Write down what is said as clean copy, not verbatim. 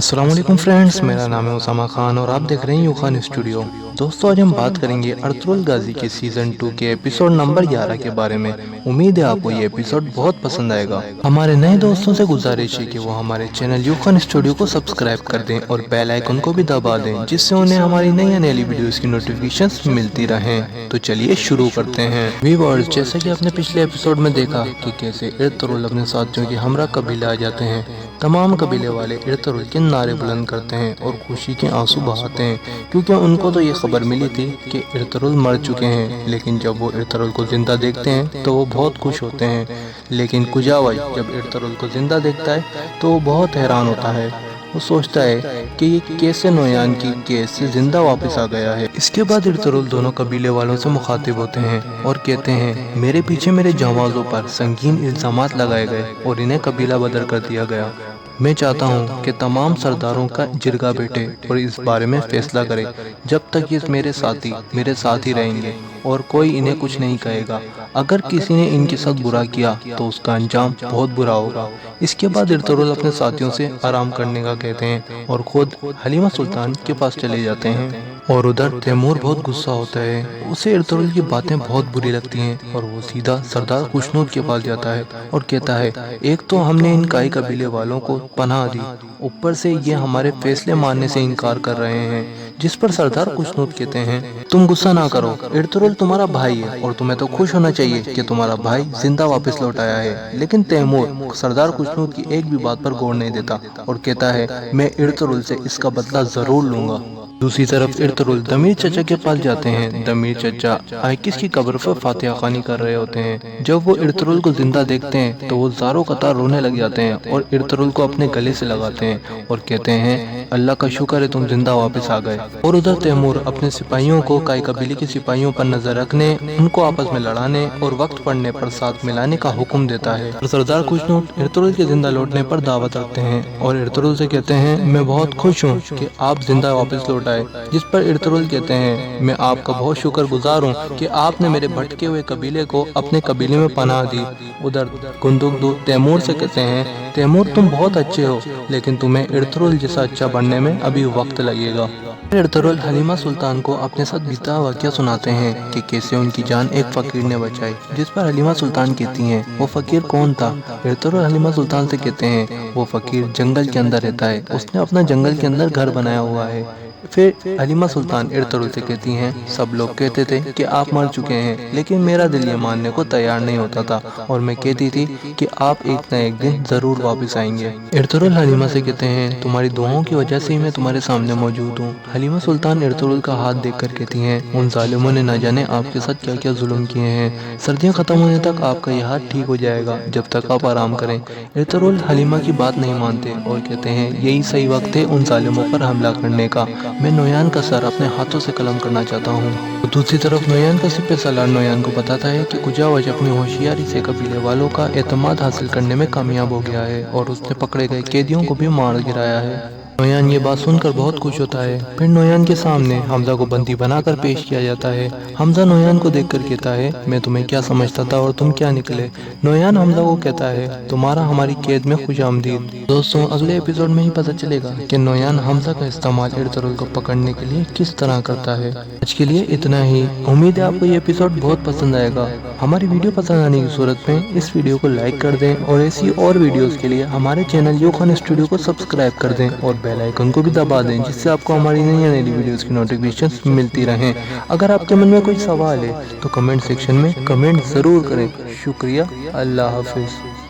السلام علیکم فرینڈز، میرا نام ہے اسامہ خان اور آپ دیکھ رہے ہیں یوخان اسٹوڈیو۔ دوستو آج ہم بات کریں گے ارطغرل غازی کے سیزن 2 کے ایپیسوڈ نمبر 11 کے بارے میں۔ امید ہے آپ کو یہ ایپیسوڈ بہت پسند آئے گا۔ ہمارے نئے دوستوں سے گزارش ہے کہ وہ ہمارے چینل یوخان اسٹوڈیو کو سبسکرائب کر دیں اور بیل آئیکن کو بھی دبا دیں، جس سے انہیں ہماری نئی نئی ویڈیوز کی نوٹیفیکیشنز ملتی رہیں۔ تو چلیے شروع کرتے ہیں۔ ویورز، جیسا کہ آپ نے پچھلے ایپیسوڈ میں دیکھا کہ کیسے ارطغرل اپنے ساتھیوں کے ہمراہ قبیلے آ جاتے ہیں، تمام قبیلے والے ارطغرل کے نعرے بلند کرتے ہیں اور خوشی کے آنسو بہاتے ہیں، کیونکہ ان کو تو یہ خبر ملی تھی کہ ارطغرل مر چکے ہیں۔ لیکن جب وہ ارطغرل کو زندہ دیکھتے ہیں تو وہ بہت خوش ہوتے ہیں، لیکن قجاوج جب ارطغرل کو زندہ دیکھتا ہے تو وہ بہت حیران ہوتا ہے۔ وہ سوچتا ہے کہ یہ کیسے نویان کی کیس سے زندہ واپس آ گیا ہے۔ اس کے بعد ارطغرل دونوں قبیلے والوں سے مخاطب ہوتے ہیں اور کہتے ہیں، میرے پیچھے میرے جانبازوں پر سنگین الزامات لگائے گئے اور انہیں قبیلہ بدر کر دیا گیا۔ میں چاہتا ہوں کہ تمام سرداروں کا جرگہ بیٹھے اور اس بارے میں فیصلہ کرے۔ جب تک یہ میرے ساتھ ہی رہیں گے اور کوئی انہیں کچھ نہیں کہے گا، اگر کسی نے ان کے ساتھ برا کیا تو اس کا انجام بہت برا ہوگا۔ اس کے بعد ارطغرل اپنے ساتھیوں سے آرام کرنے کا کہتے ہیں اور خود حلیمہ سلطان کے پاس چلے جاتے ہیں۔ اور ادھر تیمور بہت غصہ ہوتا ہے، اسے ارطغرل کی باتیں بہت بری لگتی ہیں اور وہ سیدھا سردار خوشنود کے پاس جاتا ہے اور کہتا ہے، ایک تو ہم نے ان کائی قبیلے والوں کو پناہ دی، اوپر سے یہ ہمارے فیصلے ماننے سے انکار کر رہے ہیں۔ جس پر سردار خوشنود کہتے ہیں، تم غصہ نہ کرو، ارطغرل تمہارا بھائی ہے اور تمہیں تو خوش ہونا چاہیے کہ تمہارا بھائی زندہ واپس لوٹ آیا ہے۔ لیکن تیمور سردار خوشنود کی ایک بھی بات پر غور نہیں دیتا اور کہتا ہے، میں ارطغرل سے اس کا بدلہ ضرور لوں گا۔ دوسری طرف ارطغرل دمیر چچا کے پاس جاتے ہیں۔ دمیر چچا آئکس کی قبر پر فاتحہ خوانی کر رہے ہوتے ہیں۔ جب وہ ارطغرل کو زندہ دیکھتے ہیں تو وہ زاروں قطار رونے لگ جاتے ہیں اور ارطغرل کو اپنے گلے سے لگاتے ہیں اور کہتے ہیں، اللہ کا شکر ہے تم زندہ واپس آ گئے۔ اور ادھر تیمور اپنے سپاہیوں کو کائی قبیلے کے سپاہیوں پر نظر رکھنے، ان کو آپس میں لڑانے اور وقت پڑنے پر ساتھ ملانے کا حکم دیتا ہے۔ اور سردار خوشنود ارطغرل کے زندہ لوٹنے پر دعوت رکھتے ہیں اور ارطغرل سے کہتے ہیں، میں بہت خوش ہوں کہ آپ زندہ واپس لوٹ آئے۔ جس پر ارطغرل کہتے ہیں، میں آپ کا بہت شکر گزار ہوں کہ آپ نے میرے بھٹکے ہوئے قبیلے کو اپنے قبیلے میں پناہ دی۔ ادھر گندگدو تیمور سے کہتے ہیں، تیمور تم بہت اچھے ہو، لیکن تمہیں ارطغرل جیسا اچھا بننے میں ابھی وقت لگے گا۔ ارطغرل حلیمہ سلطان کو اپنے ساتھ بیتا واقعہ سناتے ہیں کہ کیسے ان کی جان ایک فقیر نے بچائی۔ جس پر حلیمہ سلطان کہتی ہیں، وہ فقیر کون تھا؟ ارطغرل حلیمہ سلطان سے کہتے ہیں، وہ فقیر جنگل کے اندر رہتا ہے، اس نے اپنا جنگل کے اندر گھر بنایا ہوا ہے۔ پھر حلیمہ سلطان ارطغرل سے کہتی ہیں، سب لوگ کہتے تھے کہ آپ مر چکے ہیں، لیکن میرا دل یہ ماننے کو تیار نہیں ہوتا تھا اور میں کہتی تھی کہ آپ ایک نہ ایک دن ضرور واپس آئیں گے۔ ارطغرل حلیمہ سے کہتے ہیں، تمہاری دعاؤں کی وجہ سے ہی میں تمہارے سامنے موجود ہوں۔ حلیمہ سلطان ارطغرل کا ہاتھ دیکھ کر کہتی ہیں، ان ظالموں نے نہ جانے آپ کے ساتھ کیا کیا ظلم کیے ہیں۔ سردیاں ختم ہونے تک آپ کا یہ ہاتھ ٹھیک ہو جائے گا، جب تک آپ آرام کریں۔ ارطغرل حلیمہ کی بات نہیں مانتے اور کہتے ہیں، یہی صحیح وقت ہے ان ظالموں پر حملہ کرنے کا، میں نویان کا سر اپنے ہاتھوں سے قلم کرنا چاہتا ہوں۔ دوسری طرف نویان کا سپہ سالار نویان کو بتاتا ہے کہ قجاوج اپنی ہوشیاری سے قبیلے والوں کا اعتماد حاصل کرنے میں کامیاب ہو گیا ہے اور اس نے پکڑے گئے قیدیوں کو بھی مار گرایا ہے۔ نویان یہ بات سن کر بہت خوش ہوتا ہے۔ پھر نویان کے سامنے حمزہ کو بندی بنا کر پیش کیا جاتا ہے۔ حمزہ نویان کو دیکھ کر کہتا ہے، میں تمہیں کیا سمجھتا تھا اور تم کیا نکلے۔ نویان حمزہ کو کہتا ہے، تمہارا ہماری قید میں خوش آمدید۔ دوستوں اگلے ایپیسوڈ میں ہی پتہ چلے گا کہ نویان حمزہ کا استعمال ارطغرل کو پکڑنے کے لیے کس طرح کرتا ہے۔ آج کے لیے اتنا ہی، امید ہے آپ کو یہ ایپیسوڈ بہت پسند آئے گا۔ ہماری ویڈیو پسند آنے کی صورت میں اس ویڈیو کو لائک کر دیں اور ایسی اور ویڈیوز کے لیے ہمارے چینل یوخان اسٹوڈیو کو سبسکرائب کر دیں اور بیل آئیکن کو بھی دبا دیں، جس سے آپ کو ہماری نئی ویڈیوز کی نوٹیفیکیشنز ملتی رہیں۔ اگر آپ کے من میں کوئی سوال ہے تو کمنٹ سیکشن میں کمنٹ ضرور کریں۔ شکریہ، اللہ حافظ۔